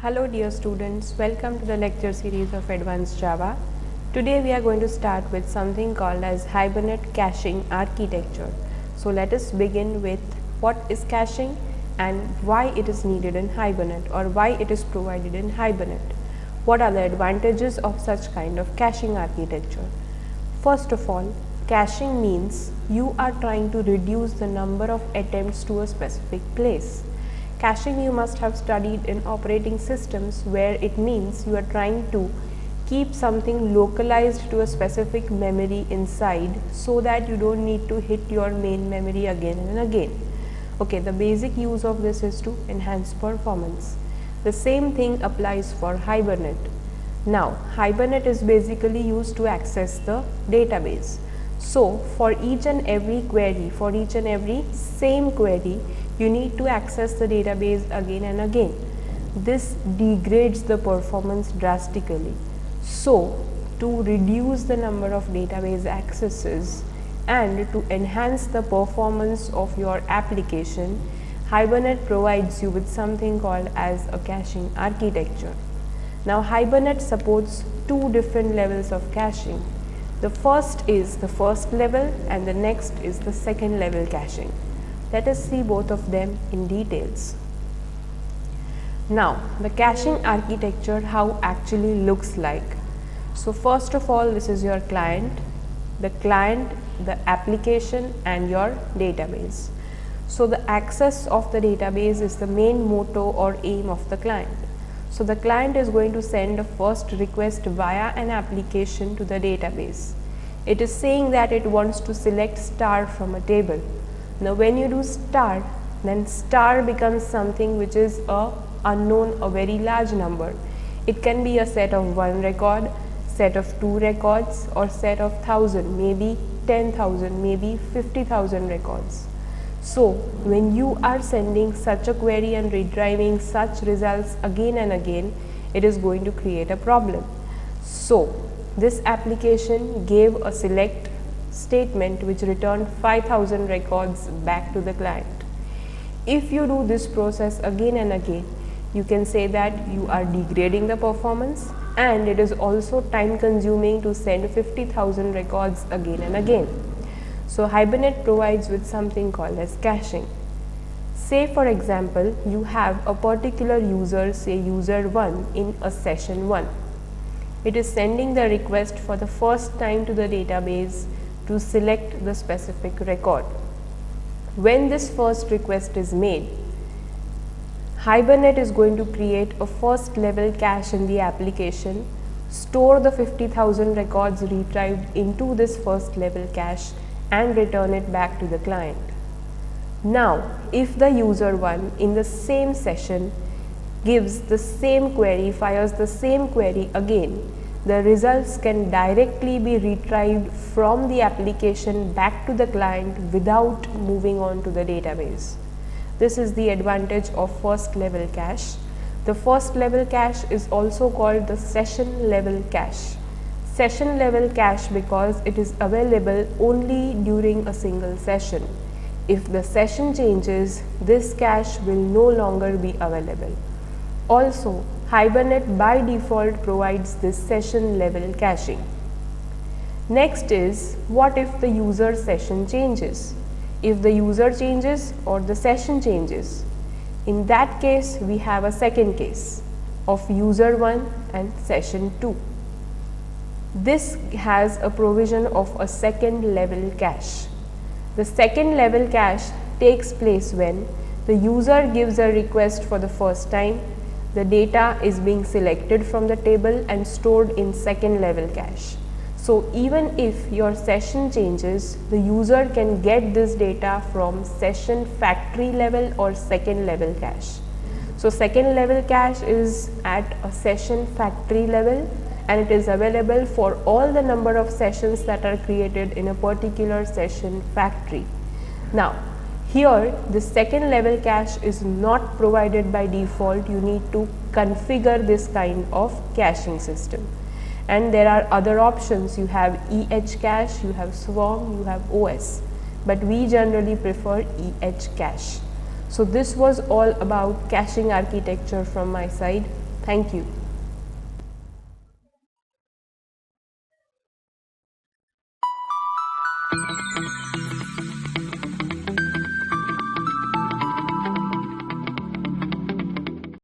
Hello dear students, welcome to the lecture series of Advanced Java. Today we are going to start with something called as Hibernate caching architecture. So let us begin with what is caching and why it is needed in Hibernate or why it is provided in Hibernate. What are the advantages of such kind of caching architecture? First of all, caching means you are trying to reduce the number of attempts to a specific place. Caching you must have studied in operating systems, where it means you are trying to keep something localized to a specific memory inside so that you don't need to hit your main memory again and again. Okay, the basic use of this is to enhance performance. The same thing applies for Hibernate. Now, Hibernate is basically used to access the database. So, for each and every query, for each and every same query, you need to access the database again and again. This degrades the performance drastically. So, to reduce the number of database accesses and to enhance the performance of your application, Hibernate provides you with something called as a caching architecture. Now, Hibernate supports two different levels of caching. The first is the first level and the next is the second level caching. Let us see both of them in details. Now, the caching architecture, how actually looks like. So, first of all, this is your client, the application and your database. So, the access of the database is the main motto or aim of the client. So, the client is going to send a first request via an application to the database. It is saying that it wants to select star from a table. Now, when you do star, then star becomes something which is a unknown, a very large number. It can be a set of 1 record, set of 2 records, or set of 1000, maybe 10,000, maybe 50,000 records. So, when you are sending such a query and retrieving such results again and again, it is going to create a problem. So, this application gave a select statement which returned 5000 records back to the client. If you do this process again and again, you can say that you are degrading the performance, and it is also time consuming to send 50,000 records again and again. So, Hibernate provides with something called as caching. Say for example, you have a particular user, say user 1 in a session 1. It is sending the request for the first time to the database to select the specific record. When this first request is made, Hibernate is going to create a first level cache in the application, store the 50,000 records retrieved into this first level cache and return it back to the client. Now, if the user 1 in the same session gives the same query, fires the same query again, the results can directly be retrieved from the application back to the client without moving on to the database. This is the advantage of first level cache. The first level cache is also called the session level cache. Session level cache because it is available only during a single session. If the session changes, this cache will no longer be available. Also, Hibernate by default provides this session level caching. Next is, what if the user session changes? If the user changes or the session changes, in that case we have a second case of user 1 and session 2. This has a provision of a second level cache. The second level cache takes place when the user gives a request for the first time. The data is being selected from the table and stored in second level cache. So, even if your session changes, the user can get this data from session factory level or second level cache. So, second level cache is at a session factory level and it is available for all the number of sessions that are created in a particular session factory. Now, here the second level cache is not provided by default. You need to configure this kind of caching system, and there are other options. You have EHCache, you have Swarm, you have OS, but we generally prefer EHCache. So this was all about caching architecture from my side. Thank you.